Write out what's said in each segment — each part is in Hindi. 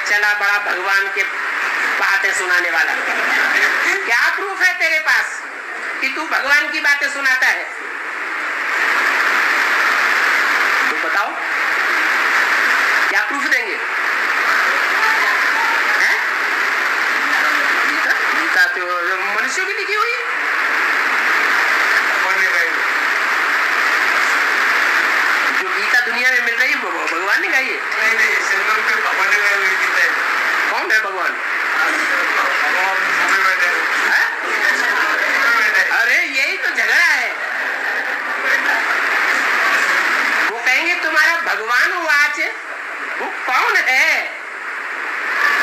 चला बड़ा भगवान के बातें सुनाने वाला। क्या प्रूफ है तेरे पास कि तू भगवान की बातें सुनाता है? तो बताओ, क्या प्रूफ देंगे? गीता तो मनुष्यों की लिखी हुई है। जो गीता दुनिया में मिल रही है वो भगवान ने गाई है? कौन है भगवान? अरे यही तो झगड़ा है। वो कहेंगे तुम्हारा भगवान उवाच, वो कौन है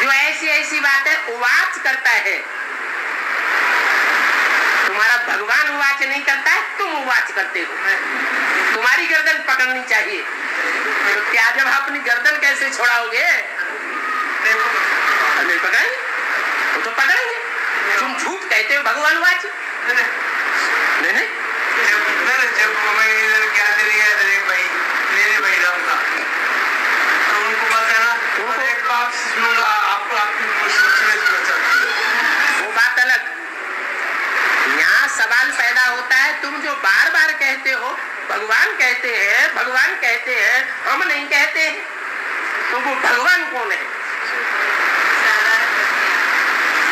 जो ऐसी ऐसी बातें उवाच करता है? तुम्हारा भगवान उवाच नहीं करता है, तुम उवाच करते हो। तुम्हारी गर्दन पकड़नी चाहिए। तो क्या जब अपनी गर्दन कैसे छोड़ाओगे? नहीं पकड़ेंगे, वो तो पकड़ेंगे। तुम झूठ कहते हो भगवान उवाच। नहीं नहीं, जब मैं इधर क्या मेरे भाई राम था तो उनको बताना, वो एक बात सुनूंगा आपको, आपकी वो बात अलग। यहाँ सवाल पैदा होता है, तुम जो बार बार कहते हो भगवान कहते हैं, भगवान कहते हैं, हम नहीं कहते हैं, तो वो भगवान कौन है?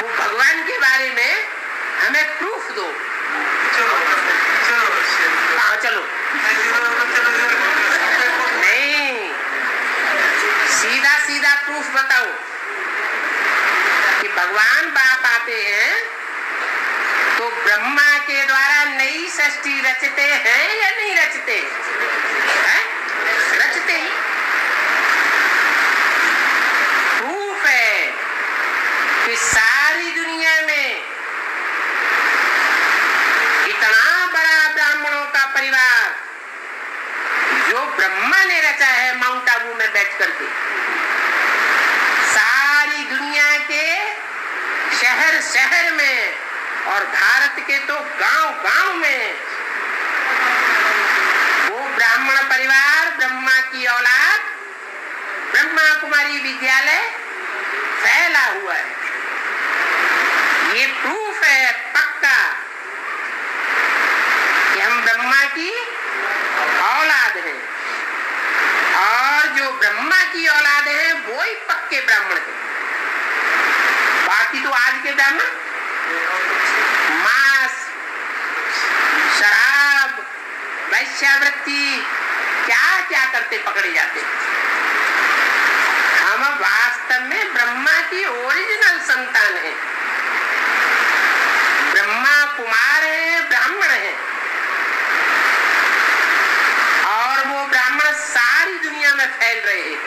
वो भगवान के बारे में हमें प्रूफ दो। चलो हाँ चलो, नहीं सीधा सीधा प्रूफ बताओ कि भगवान बाप आते हैं तो ब्रह्मा के द्वारा नई सृष्टि रचते हैं या नहीं रचते हैं? रचते ही। प्रूफ है कि सारी दुनिया में इतना बड़ा ब्राह्मणों का परिवार जो ब्रह्मा ने रचा है माउंट आबू में बैठ करके, सारी दुनिया के शहर शहर में और भारत के तो गांव गांव में वो ब्राह्मण परिवार, ब्रह्मा की औलाद, ब्रह्मा कुमारी विद्यालय फैला हुआ है। ये प्रूफ है पक्का कि हम ब्रह्मा की औलाद हैं, और जो ब्रह्मा की औलाद हैं वो ही पक्के ब्राह्मण हैं। बाकी तो आज के ब्राह्मण मांस, शराब, वैश्यावृत्ति, क्या क्या करते पकड़े जाते। हम वास्तव में ब्रह्मा की ओरिजिनल संतान हैं, ब्रह्मा कुमार हैं, ब्राह्मण हैं, और वो ब्राह्मण सारी दुनिया में फैल रहे हैं।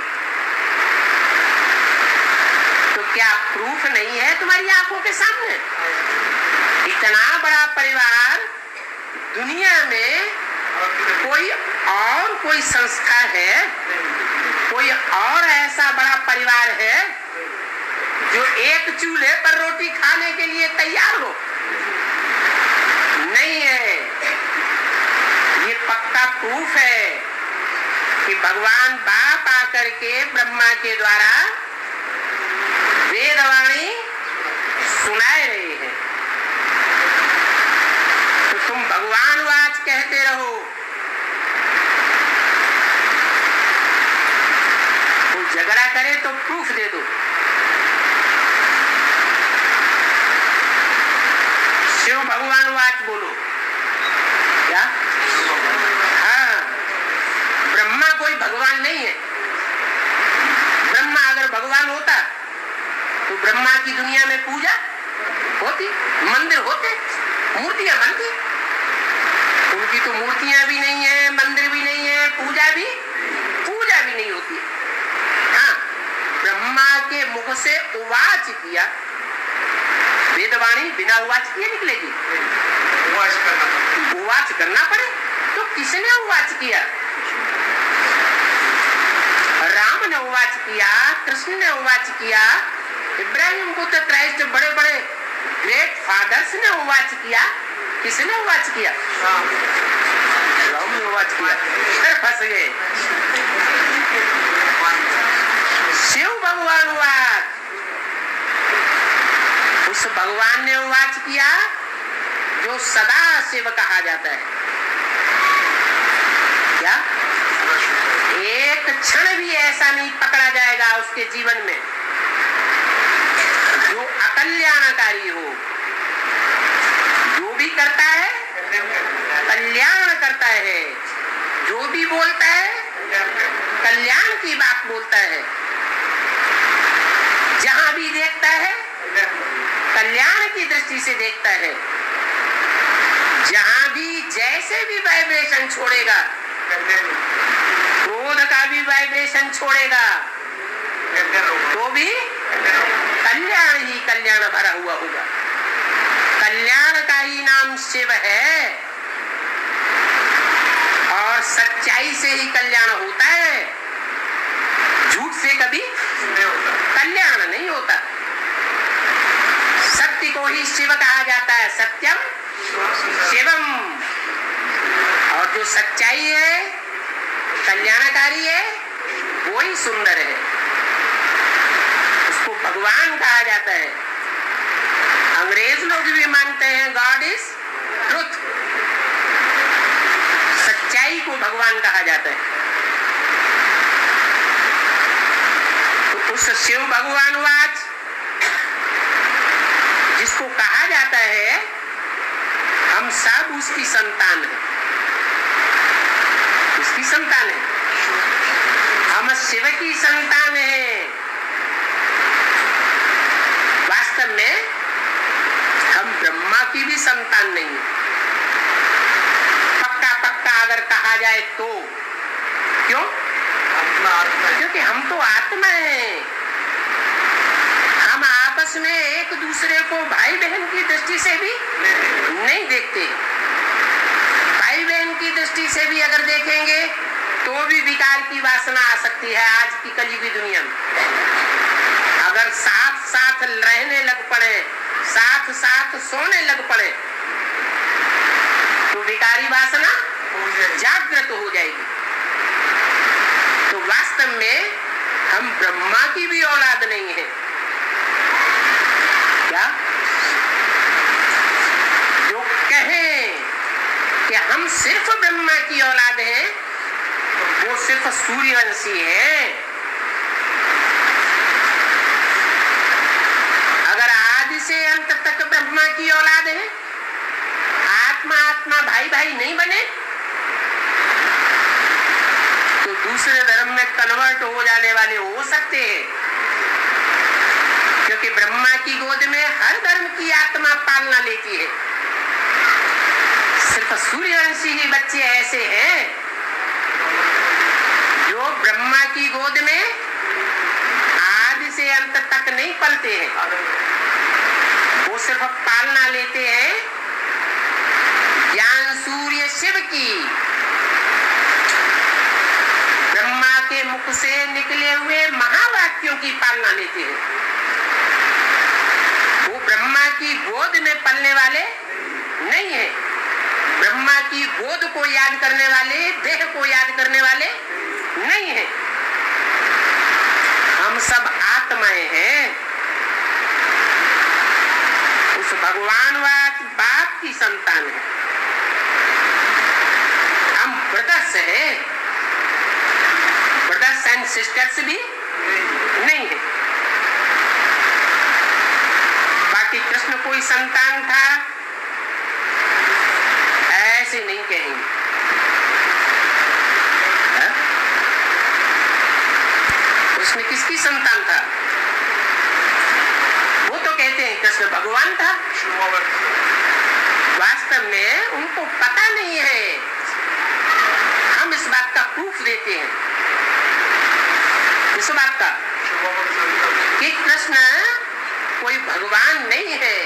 तो क्या प्रूफ नहीं है तुम्हारी आंखों के सामने? इतना बड़ा परिवार दुनिया में कोई संस्था है, कोई और ऐसा बड़ा परिवार है जो एक चूल्हे पर रोटी खाने के लिए तैयार हो? नहीं है। ये पक्का प्रूफ है कि भगवान बाप आकर के ब्रह्मा के द्वारा वेदवाणी सुनाए रहे हैं। तो तुम भगवान वाच कहते रहो, कोई झगड़ा करे तो प्रूफ दे दो। शिव भगवान वाच बोलो। क्या? हाँ, ब्रह्मा कोई भगवान नहीं है। ब्रह्मा अगर भगवान होता तो ब्रह्मा की दुनिया में पूजा होती, मंदिर होते, मूर्तियां बनती। उनकी तो मूर्तियां भी नहीं है, मंदिर भी नहीं है, पूजा भी नहीं होती। हाँ, ब्रह्मा के मुख से उवाच किया, वेदवाणी बिना उवाच किए निकलेगी? उवाच करना पड़े। तो किसने उवाच किया? राम ने उवाच किया, कृष्ण ने उवाच किया, इब्राहिम बुद्ध क्राइस्ट बड़े बड़े ग्रेट फादर्स ने उवाच किया। किसने उवाच किया? राम ने उवाच किया। फंस गए। शिव भगवान उवाच, भगवान ने उवाच किया, जो सदा शिव कहा जाता है, क्या एक क्षण भी ऐसा नहीं पकड़ा जाएगा उसके जीवन में जो अकल्याणकारी हो। जो भी करता है कल्याण करता है, जो भी बोलता है कल्याण की बात बोलता है, जहां भी देखता है कल्याण की दृष्टि से देखता है। जहां भी जैसे भी वाइब्रेशन छोड़ेगा, क्रोध का भी वाइब्रेशन छोड़ेगा तो भी कल्याण ही कल्याण भरा हुआ होगा। कल्याण का ही नाम शिव है और सच्चाई से ही कल्याण होता है, झूठ से कभी कल्याण नहीं होता। सत्य को ही शिव कहा जाता है, सत्यम शिवम। और जो सच्चाई है, कल्याणकारी है, वो ही सुंदर है, उसको भगवान कहा जाता है। अंग्रेज लोग भी मानते हैं गॉड इज ट्रुथ, सच्चाई को भगवान कहा जाता है। तो उस शिव भगवान वाच जिसको कहा जाता है, हम सब उसकी संतान हैं। उसकी संतान है, हम शिव की संतान हैं। वास्तव में हम ब्रह्मा की भी संतान नहीं है, पक्का पक्का अगर कहा जाए तो। क्यों? क्योंकि हम तो आत्मा हैं। हम आपस में एक दूसरे को भाई बहन की दृष्टि से भी नहीं देखते। भाई बहन की दृष्टि से भी अगर देखेंगे तो भी विकार की वासना आ सकती है। आज की कलयुगी दुनिया में अगर साथ साथ रहने लग पड़े, साथ साथ सोने लग पड़े, तो विकारी वासना जागृत हो जाएगी। तो वास्तव में हम ब्रह्मा की भी औलाद नहीं है। क्या जो कहें कि हम सिर्फ ब्रह्मा की औलाद हैं, वो सिर्फ सूर्यवंशी है। अगर आदि से अंत तक ब्रह्मा की औलाद है, आत्मा आत्मा भाई भाई नहीं बने, तो दूसरे धर्म में कन्वर्ट हो जाने वाले हो सकते हैं। क्योंकि ब्रह्मा की गोद में हर धर्म की आत्मा पालना लेती है। सिर्फ सूर्यवंशी ही बच्चे ऐसे हैं जो ब्रह्मा की गोद में आदि से अंत तक नहीं पलते हैं। वो सिर्फ पालना लेते हैं ज्ञान सूर्य शिव की, ब्रह्मा के मुख से निकले हुए महावाक्यों की पालना लेते हैं। वो ब्रह्मा की गोद में पलने वाले नहीं है। ब्रह्मा की गोद को याद करने वाले, देह को याद करने वाले नहीं है। हम सब आत्माएं हैं। उस भगवान वाच बाप की संतान है। हम ब्रदर्स हैं, ब्रदर्स एंड सिस्टर्स भी नहीं है। बाकी कृष्ण कोई संतान था ऐसे नहीं कहेंगे। कृष्ण किसकी संतान था? वो तो कहते हैं कृष्ण भगवान था। वास्तव में उनको पता नहीं है। हम इस बात का प्रूफ देते हैं, इस बात का कि कृष्ण कोई भगवान नहीं है।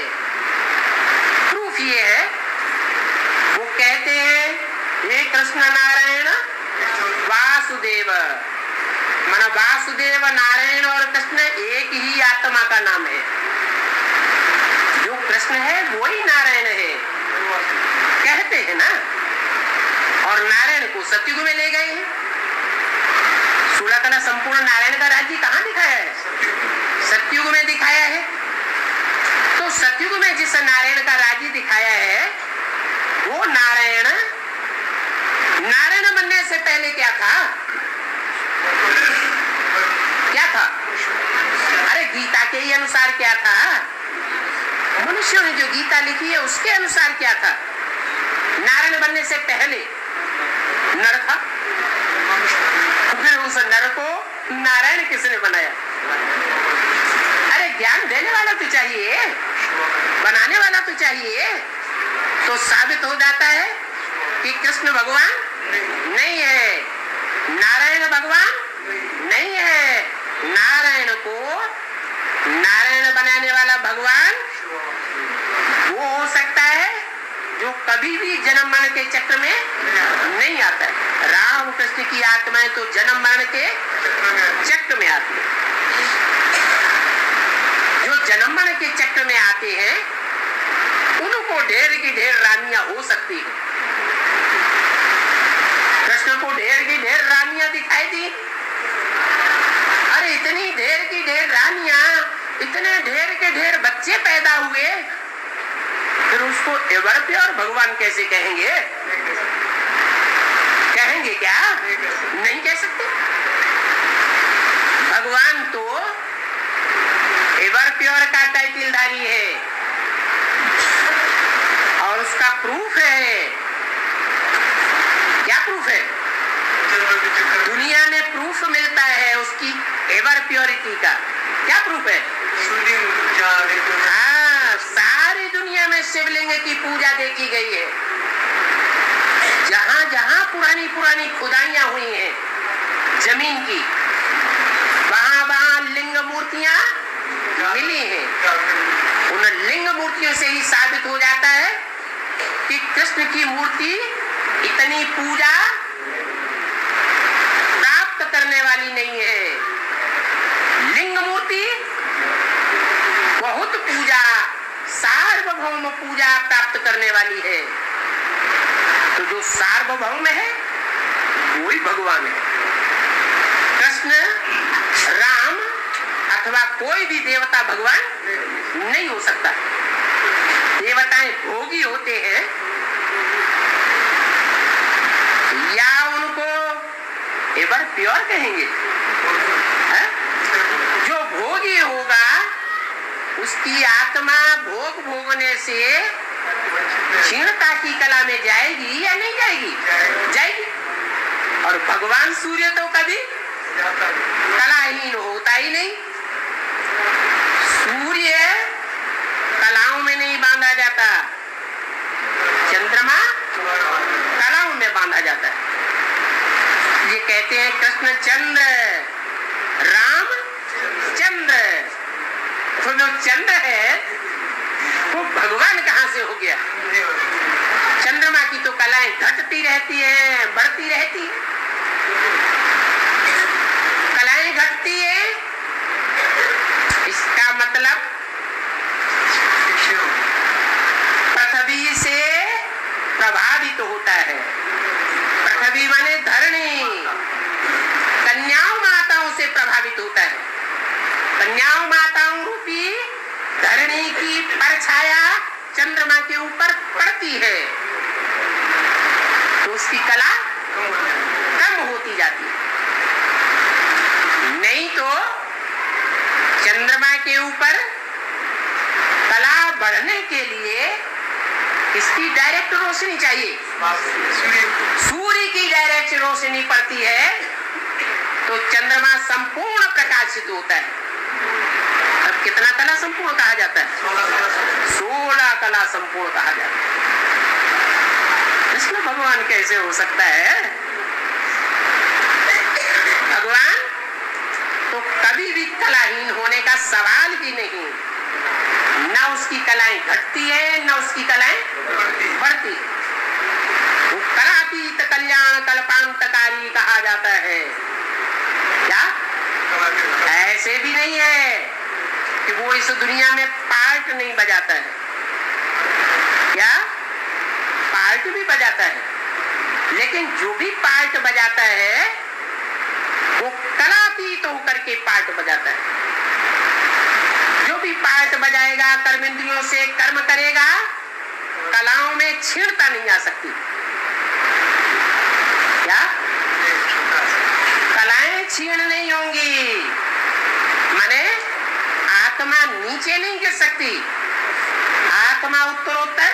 प्रूफ ये है, वो कहते हैं हे कृष्ण नारायण वासुदेव। माना वासुदेव, नारायण और कृष्ण एक ही आत्मा का नाम है। जो कृष्ण है वो ही नारायण है कहते हैं ना। और नारायण को सतयुग में ले गए हैं। 16 कला संपूर्ण नारायण का राज्य कहाँ दिखाया है? सतयुग में दिखाया है। तो सतयुग जिस नारायण का राज्य दिखाया है वो नारायण बनने से पहले क्या था? क्या था? अरे गीता के ही अनुसार क्या था? मनुष्यों ने जो गीता लिखी है उसके अनुसार क्या था? नारायण बनने से पहले नर था, फिर उस नर को नारायण किसने बनाया? अरे ज्ञान देने वाला तो चाहिए, बनाने वाला तो चाहिए। तो साबित हो जाता है कि कृष्ण भगवान नहीं है, नारायण भगवान नहीं है। नारायण को नारायण बनाने वाला भगवान वो हो सकता है जो कभी भी जन्म मरण के चक्र में नहीं आता है। राम कृष्ण की आत्माएं तो जन्म मरण के चक्र में आती है। जो जन्म मरण के चक्र में आते हैं उनको ढेर की ढेर रानियां हो सकती है। कृष्ण को ढेर की ढेर रानियां दिखाई दी। अरे इतनी ढेर की ढेर रानियां, इतने ढेर के ढेर बच्चे पैदा हुए, फिर उसको एवर प्योर भगवान कैसे कहेंगे? कहेंगे क्या? नहीं कह सकते। भगवान तो एवर प्योर का टाइटलधारी है और उसका प्रूफ है। क्या प्रूफ है? दुनिया में प्रूफ मिलता है उसकी एवर प्योरिटी का। क्या प्रूफ है? हाँ, सारी दुनिया में शिवलिंग की पूजा देखी गई है। जहां जहां पुरानी पुरानी खुदाइयां हुई हैं जमीन की, वहां वहां लिंग मूर्तियां मिली हैं। उन लिंग मूर्तियों से ही साबित हो जाता है कि कृष्ण की मूर्ति इतनी पूजा प्राप्त करने वाली नहीं है। लिंग मूर्ति बहुत पूजा, सार्वभौम पूजा प्राप्त करने वाली है। तो जो सार्वभौम है वही भगवान है। कृष्ण, राम अथवा कोई भी देवता भगवान नहीं हो सकता। देवताएं भोगी होते हैं या उनको एवर प्योर कहेंगे? है? जो भोगी होगा उसकी आत्मा भोग भोगने से क्षीणता की कला में जाएगी या नहीं जाएगी? जाएगी। और भगवान सूर्य तो कभी कलाहीन होता ही नहीं। सूर्य कलाओं में नहीं बांधा जाता, चंद्रमा कलाओं में बांधा जाता है। ये कहते हैं कृष्ण चंद्र, राम चंद्र। तो जो चंद्र है वो भगवान कहां से हो गया? चंद्रमा की तो कलाएं घटती रहती हैं, बढ़ती रहती है। कलाएं घटती है, इसका मतलब पृथ्वी से प्रभावित होता है। पृथ्वी माने धरणी, कन्याओं माताओं से प्रभावित होता है। कन्याओं माताओं रूपी धरणी की परछाया चंद्रमा के ऊपर पड़ती है तो उसकी कला कम होती जाती है। नहीं तो चंद्रमा के ऊपर कला बढ़ने के लिए इसकी डायरेक्ट रोशनी चाहिए। सूर्य की डायरेक्ट रोशनी पड़ती है तो चंद्रमा संपूर्ण प्रकाशित होता है। अब कितना कला संपूर्ण कहा जाता है? 16 कला संपूर्ण कहा जाता है। कृष्ण भगवान कैसे हो सकता है? भगवान तो कभी भी कलाहीन होने का सवाल ही नहीं। न उसकी कलाएं घटती है न उसकी कलाएं बढ़ती। वो कलातीत कल्याण कल्पांतकारी कहा जाता है। क्या? ऐसे भी नहीं है कि वो इस दुनिया में पार्ट नहीं बजाता है। क्या? पार्ट भी बजाता है, लेकिन जो भी पार्ट बजाता है वो कलातीत होकर के पार्ट बजाता है। जो भी पार्ट बजाएगा करेगा, कर्मेंद्रियों से कर्म करेगा, कलाओं में छीणता नहीं आ सकती। क्या कलाएं छीण नहीं होंगी, माने आत्मा नीचे नहीं गिर सकती, आत्मा उत्तरोत्तर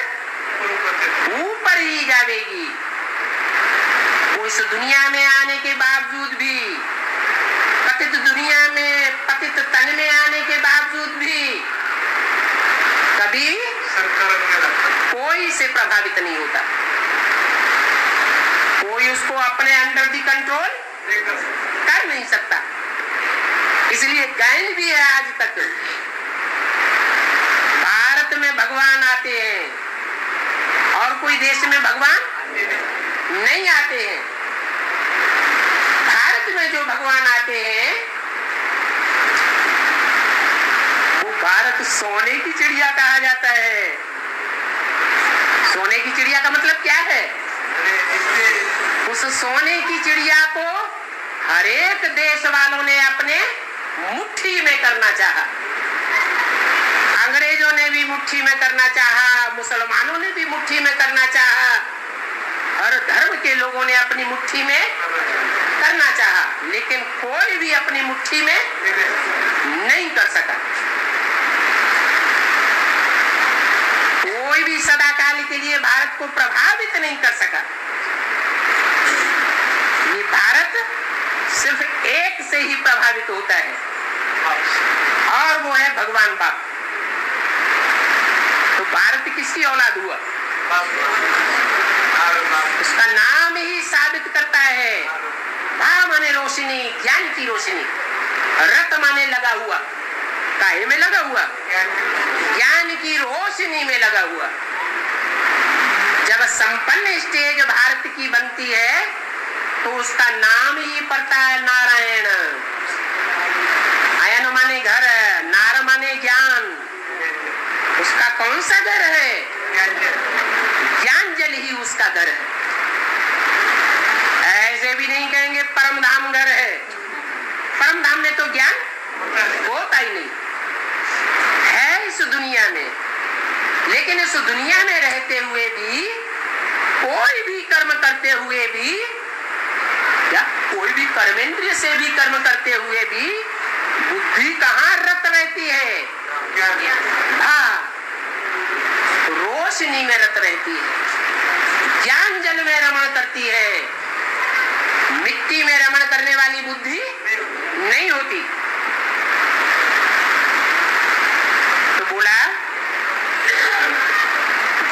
ऊपर ही जाएगी। वो इस दुनिया में आने के बावजूद भी, पतित दुनिया में, पतित तन में आने के बावजूद भी कभी कोई से प्रभावित नहीं होता, कोई उसको अपने अंडर दी कंट्रोल कर नहीं सकता। इसलिए गायन भी है आज तक। भारत में भगवान आते हैं और कोई देश में भगवान नहीं आते हैं। भारत में जो भगवान आते हैं वो भारत सोने की चिड़िया कहा जाता है। सोने की चिड़िया का मतलब क्या है? उस सोने की चिड़िया को हर एक देश वालों ने अपने मुट्ठी में करना चाहा। अंग्रेजों ने भी मुट्ठी में करना चाहा, मुसलमानों ने भी मुट्ठी में करना चाहा, हर धर्म के लोगों ने अपनी मुट्ठी में करना चाहा, लेकिन कोई भी अपनी मुट्ठी में नहीं कर सका। कोई भी सदाकाल के लिए भारत को प्रभावित नहीं कर सका। ये भारत सिर्फ एक से ही प्रभावित होता है और वो है भगवान बाप। तो भारत किसकी औलाद हुआ? उसका नाम ही साबित करता है। भा माने रोशनी, ज्ञान की रोशनी, रत माने लगा हुआ, काहे में लगा हुआ? ज्ञान की रोशनी में लगा हुआ। जब संपन्न स्टेज भारत की बनती है तो उसका नाम ही पड़ता है नारायण। आयन माने घर, नार माने ज्ञान। उसका कौन सा घर है? ज्ञान जल ही उसका घर है। ऐसे भी नहीं कहेंगे परम धाम घर है। परम धाम में तो ज्ञान होता ही नहीं है इस दुनिया में। लेकिन इस दुनिया में रहते हुए भी, कोई भी कर्म करते हुए भी, या कोई भी कर्मेंद्रिय से भी कर्म करते हुए भी बुद्धि कहाँ रत रहती है? हाँ, रोशनी में रत रहती है, ज्ञान जल में रमण करती है। मिट्टी में रमण करने वाली बुद्धि नहीं होती। तो बोला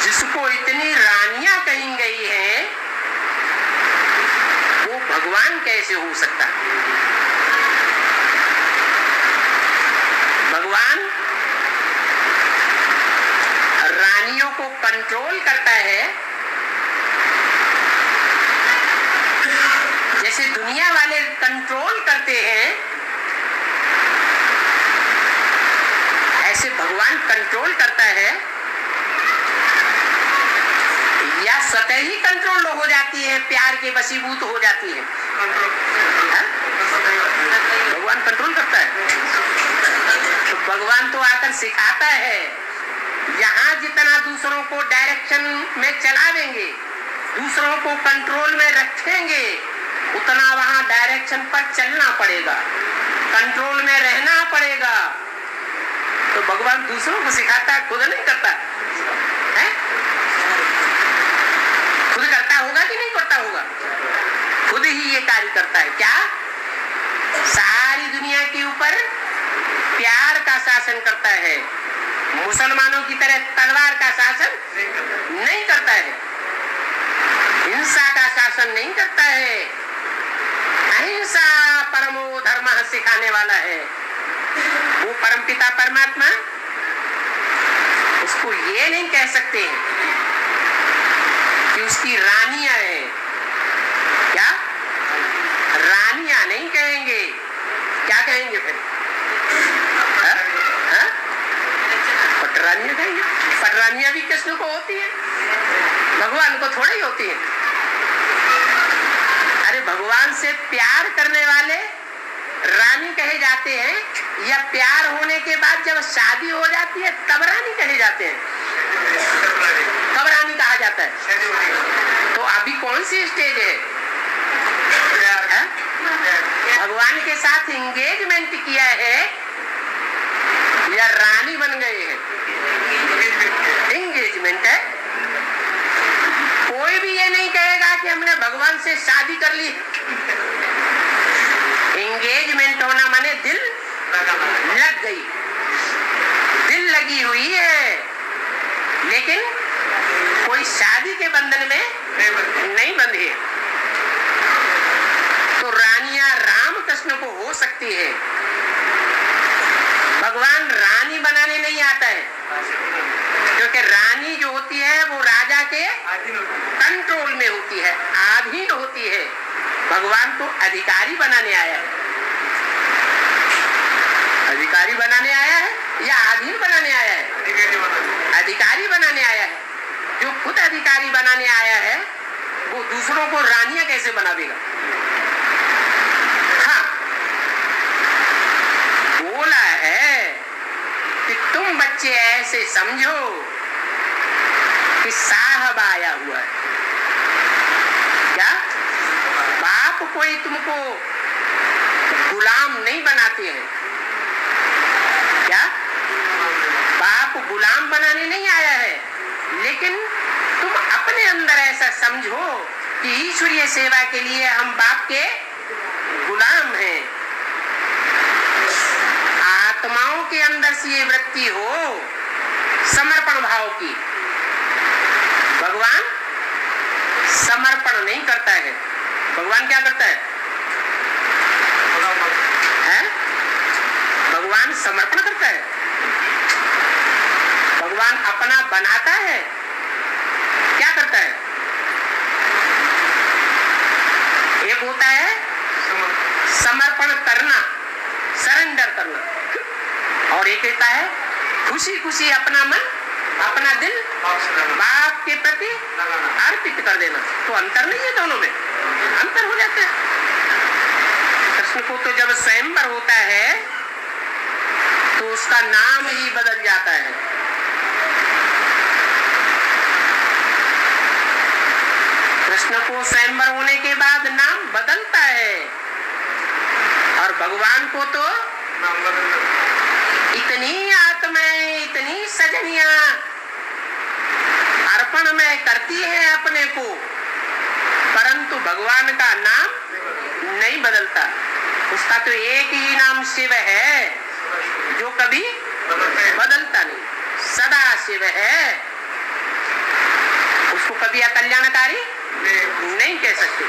जिसको इतनी रानियां कही गई हैं वो भगवान कैसे हो सकता? भगवान रानियों को कंट्रोल करता है, जैसे दुनिया वाले कंट्रोल करते हैं, ऐसे भगवान कंट्रोल करता है। या स्वतः ही कंट्रोल हो जाती है, प्यार के वशीभूत हो जाती है। भगवान कंट्रोल करता है। तो भगवान तो आकर सिखाता है। यहाँ जितना दूसरों को डायरेक्शन में चला देंगे, दूसरों को कंट्रोल में रखेंगे, उतना वहाँ डायरेक्शन पर चलना पड़ेगा, कंट्रोल में रहना पड़ेगा। तो भगवान दूसरों को सिखाता है, खुद नहीं करता है? खुद करता होगा कि नहीं करता होगा? खुद ही ये कार्य करता है। क्या? सारी दुनिया के ऊपर प्यार का शासन करता है। मुसलमानों की तरह तलवार का शासन नहीं करता है, हिंसा का शासन नहीं करता है। अहिंसा परमो धर्म सिखाने वाला है वो परमपिता परमात्मा। उसको ये नहीं कह सकते कि उसकी रानियां हैं। क्या? रानियां नहीं कहेंगे, क्या कहेंगे फिर? पटरानियां कहेंगे। पटरानियां भी कृष्ण को होती है, भगवान को थोड़ा ही होती है। अरे भगवान से प्यार करने वाले रानी कहे जाते हैं या प्यार होने के बाद जब शादी हो जाती है तब रानी कहे जाते हैं? कब रानी कहा जाता है? तो अभी कौन सी स्टेज है? भगवान के साथ एंगेजमेंट किया है या रानी बन गए हैं? एंगेजमेंट है। कोई भी ये नहीं कहेगा कि हमने भगवान से शादी कर ली। एंगेजमेंट होना माने दिल लग गई, दिल लगी हुई है, लेकिन कोई शादी के बंधन में नहीं बंधी है। तो रानियां राम कृष्ण को हो सकती है, भगवान रानी बनाने नहीं आता है, क्योंकि रानी जो होती है वो राजा के कंट्रोल में होती है, अधीन होती है। भगवान तो अधिकारी बनाने आया है। अधिकारी बनाने आया है या अधीन बनाने आया है? अधिकारी बनाने आया है। जो खुद अधिकारी बनाने आया है वो दूसरों को रानियां कैसे बना देगा? हाँ, बोला है कि तुम बच्चे ऐसे समझो कि साहब आया हुआ है। क्या बाप कोई तुमको गुलाम नहीं बनाते हैं? क्या बाप गुलाम बनाने नहीं आया है, लेकिन तुम अपने अंदर ऐसा समझो कि ईश्वरीय सेवा के लिए हम बाप के गुलाम हैं। आत्माओं के अंदर से ये वृत्ति हो समर्पण भाव की। भगवान समर्पण नहीं करता है। भगवान क्या करता है? भगवान समर्पण करता है। भगवान अपना बनाता है। क्या करता है? एक होता है समर्पण करना, सरेंडर करना, और एक होता है खुशी खुशी अपना मन, अपना दिल बाप के प्रति अर्पित कर देना। तो अंतर नहीं है दोनों में? अंतर हो जाता है। कृष्ण को तो जब स्वयंवर होता है तो उसका नाम ही बदल जाता है। कृष्ण को स्वयंवर होने के बाद नाम बदलता है, और भगवान को तो इतनी आत्माएं, इतनी सजनियां अर्पण में करती हैं अपने को, परंतु भगवान का नाम नहीं बदलता। उसका तो एक ही नाम शिव है जो कभी बदलता नहीं, सदा शिव है। उसको कभी अकल्याणकारी नहीं कह सकते।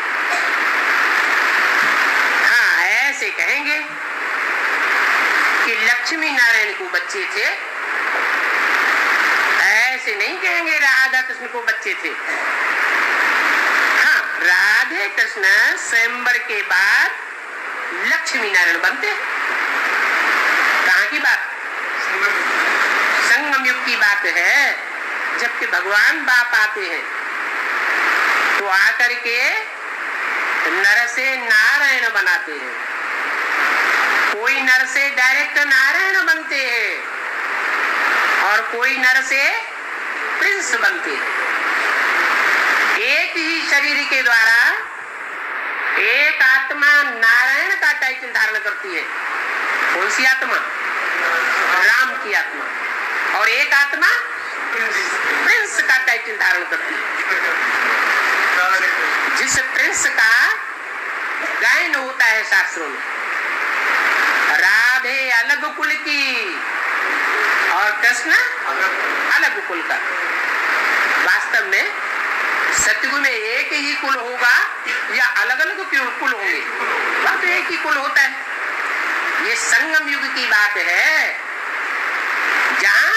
हाँ, ऐसे कहेंगे कि लक्ष्मी नारायण को बच्चे थे, ऐसे नहीं कहेंगे राधा कृष्ण को बच्चे थे। हाँ, राधे कृष्ण स्वयंवर के बाद लक्ष्मी नारायण बनते। कहाँ की बात? संगम युग की बात है, जबकि भगवान बाप आते हैं तो आकर के नर से नारायण बनाते हैं। कोई नर से डायरेक्ट नारायण बनते हैं और कोई नर से प्रिंस बनते हैं। एक ही शरीर के द्वारा एक आत्मा नारायण का टाइटल धारण करती है। कौन सी आत्मा? राम की आत्मा। और एक आत्मा प्रिंस का टाइटल धारण करती है। जिस प्रिंस का गायन होता है शास्त्रों में, राधे अलग कुल की और कृष्ण अलग कुल का। वास्तव में सतयुग में एक ही कुल होगा या अलग अलग कुल होंगे? वह तो एक ही कुल होता है। ये संगम युग की बात है, जहाँ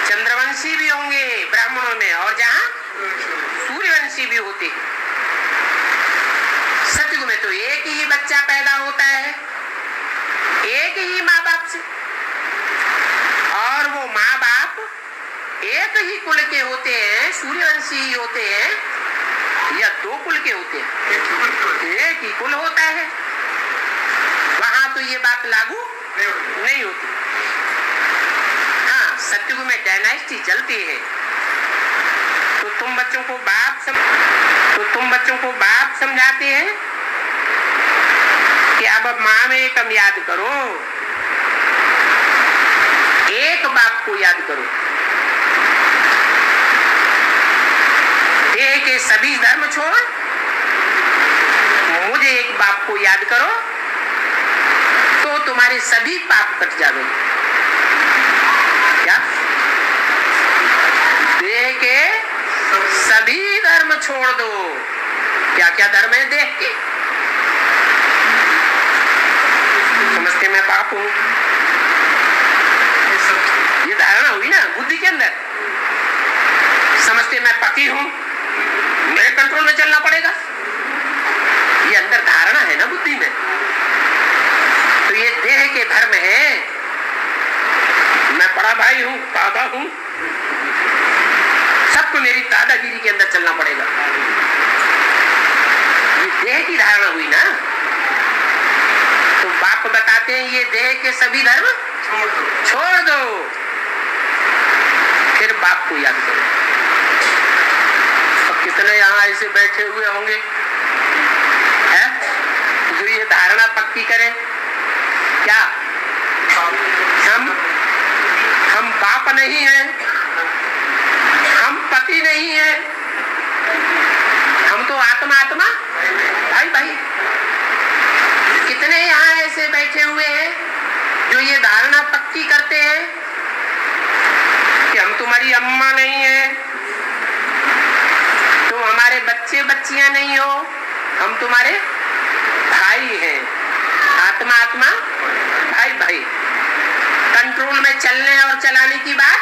चंद्रवंशी भी होंगे ब्राह्मणों में और जहाँ सूर्यवंशी भी होते। सतयुग में तो एक ही बच्चा पैदा होता है, एक ही माँ बाप से, और वो माँ बाप एक ही कुल के होते हैं, सूर्यवंशी ही होते हैं या दो कुल के होते हैं? एक ही कुल होता है। वहां तो ये बात लागू नहीं होती। हाँ, सतयुग में डायनास्टी चलती है, तो तुम बच्चों को बाप समझाते हैं कि अब माँ में कम याद करो, एक बाप को याद करो, देह के सभी धर्म छोड़ मुझे एक बाप को याद करो, तो तुम्हारे सभी पाप कट जाएंगे। क्या? देह के सभी धर्म छोड़ दो। क्या क्या धर्म है देह के? समझते मैं पाप हूं, ये धारणा हुई ना बुद्धि के अंदर। समझते मैं पति हूं, मेरे कंट्रोल में चलना पड़ेगा, ये अंदर धारणा है ना बुद्धि में। तो ये देह के धर्म है, मैं बड़ा भाई हूं, दादा हूं, सबको मेरी दादागिरी के अंदर चलना पड़ेगा, ये देह की धारणा हुई ना। तो बाप बताते हैं ये देह के सभी धर्म छोड़ दो, फिर बाप को याद करो। अब कितने यहाँ ऐसे बैठे हुए होंगे हैं जो ये धारणा पक्की करें, क्या हम बाप नहीं हैं, हम पति नहीं हैं, हम तो आत्मा भाई भाई। कितने यहाँ ऐसे बैठे हुए हैं जो ये धारणा पक्की करते हैं कि हम तुम्हारी अम्मा नहीं है, तुम हमारे बच्चे बच्चियां नहीं हो, हम तुम्हारे भाई हैं, आत्मा भाई भाई। कंट्रोल में चलने और चलाने की बात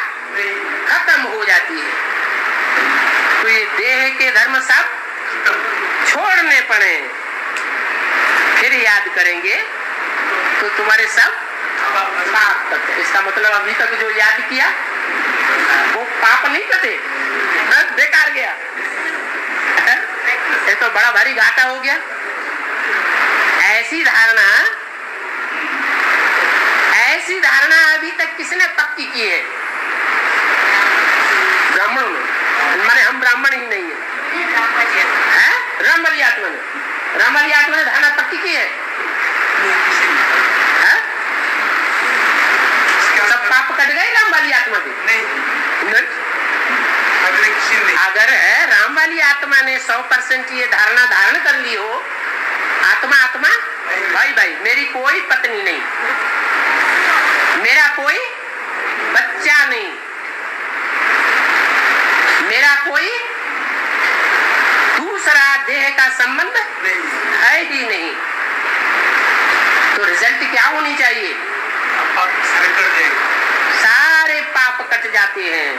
खत्म हो जाती है। तो ये देह के धर्म सब छोड़ने पड़े, फिर याद करेंगे तो तुम्हारे सब पाप कटे। इसका मतलब अभी तक जो याद किया वो पाप नहीं कटे, बेकार गया, ये तो बड़ा भारी घाटा हो गया। ऐसी धारणा अभी तक किसने पक्की की है? ब्राह्मणों ने। माने हम ब्राह्मण ही नहीं है, रामबली आत्मा ने धारणा पक्की की है? सब पाप कट गए राम वाली आत्मा के? नहीं। अगर राम वाली आत्मा ने 100% ये धारणा धारण कर ली हो, आत्मा भाई भाई, मेरी कोई पत्नी नहीं, मेरा कोई बच्चा नहीं, मेरा कोई दूसरा देह का संबंध है ही नहीं, तो रिजल्ट क्या होनी चाहिए? सारे पाप कट जाते हैं,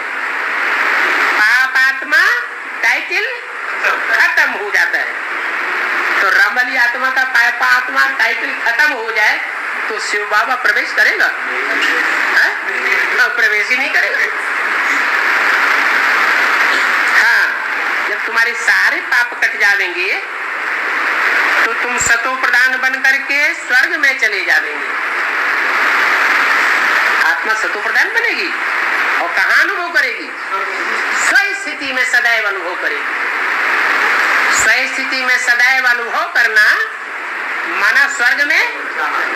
पाप आत्मा टाइटल खत्म हो जाता है। तो राम वाली आत्मा का पाप आत्मा टाइटल खत्म हो जाए तो शिव बाबा प्रवेश करेगा? प्रवेश ही नहीं करेगा। हाँ, जब तुम्हारे सारे पाप कट जाएंगे तो तुम सतो प्रधान बन करके स्वर्ग में चले जाएंगे। आत्मा सतो प्रधान बनेगी और कहाँ अनुभव करेगी? स्व स्थिति में सदैव अनुभव करेगी। स्व स्थिति में सदैव अनुभव करना माना स्वर्ग में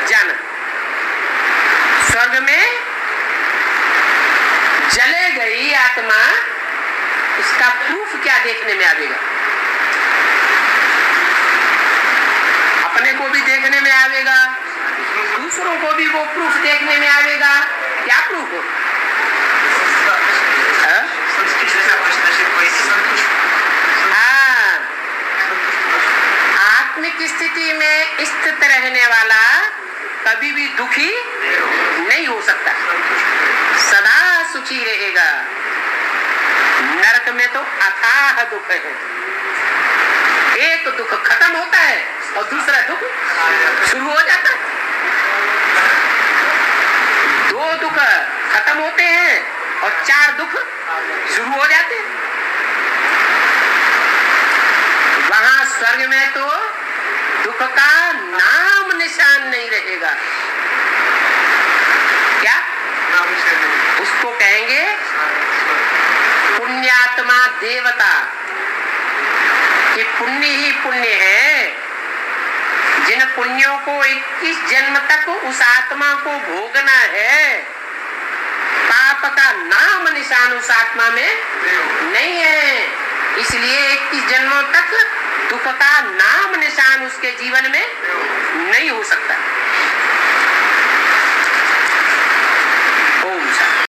जाना। स्वर्ग में जले गई आत्मा, इसका प्रूफ क्या देखने में आवेगा? अपने को भी देखने में आवेगा, दूसरों को भी वो प्रूफ देखने में आवेगा। क्या प्रूफ हो? हाँ, आत्मिक स्थिति में स्थित रहने वाला कभी भी दुखी नहीं हो सकता, सदा सुखी रहेगा। नरक में तो अथाह दुख है, एक दुख खत्म होता है और दूसरा दुख शुरू हो जाता है। दो दुख खत्म होते हैं और 4 दुख शुरू हो जाते हैं। वहां स्वर्ग में तो दुख का नाम निशान नहीं रहेगा। पुण्य ही पुण्य है। जिन पुण्यों को 21 जन्म तक उस आत्मा को भोगना है, पाप का नाम निशान उस आत्मा में नहीं है। इसलिए 21 जन्मों तक दुख का नाम निशान उसके जीवन में नहीं हो सकता।